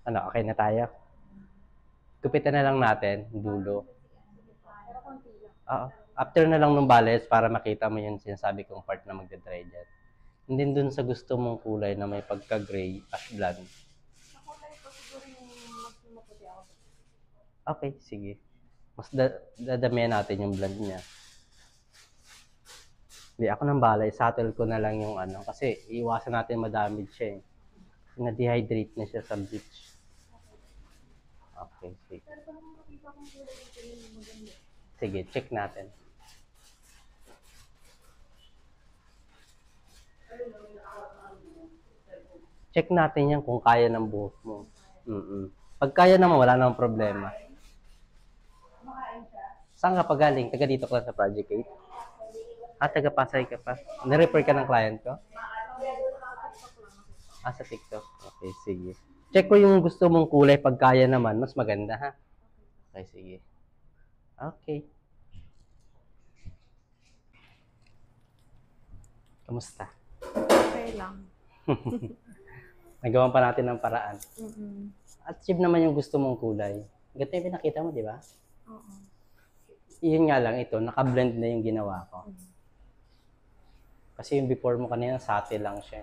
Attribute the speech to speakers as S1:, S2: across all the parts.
S1: Ano, okay na tayo? Gupitan na lang natin, yung dulo. Oo. After na lang ng balance para makita mo yung sinasabi kong part na magdadry dyan. And then dun sa gusto mong kulay na may pagka-gray, ash blonde. Okay, sige. Mas dadamihan natin yung blonde niya. Hindi, ako nang bahala. I-settle ko na lang yung ano. Kasi iiwasan natin madamage siya eh. Na-dehydrate na siya sa bleach. Okay, sige. Sige, check natin. Check natin yan kung kaya ng buhok mo. Pag kaya naman, wala namang problema. Saan ka pa galing? Taga dito ka sa Project 8? Taga Pasay ka pa. Nirefer ka ng client ko? Sa TikTok. Okay, sige. Check ko yung gusto mong kulay. Pag kaya naman, mas maganda ha. Okay, sige. Okay. Kamusta?
S2: Okay lang.
S1: Nagawan pa natin ng paraan. Achieve naman yung gusto mong kulay. Ganito yung pinakita mo, di ba?
S2: Oo.
S1: Yun nga lang ito, naka-blend na yung ginawa ko. Kasi yung before mo kanina, sati lang siya.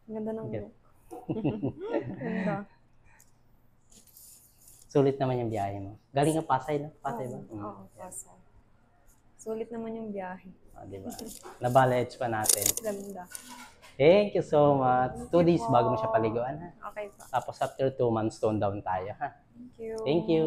S2: Ganda ng look. Ganda.
S1: Sulit naman yung biyahe mo. Galing ka Pasay na? Pasay ba?
S2: Oo, Pasay. Sulit naman yung biyahe.
S1: Diba? Nabalage pa natin.
S2: Ganda.
S1: Thank you so much. 2 days bago mo siya paliguan ha.
S2: Okay pa.
S1: Tapos after 2 months, tone down tayo ha.
S2: Thank you.
S1: Thank you.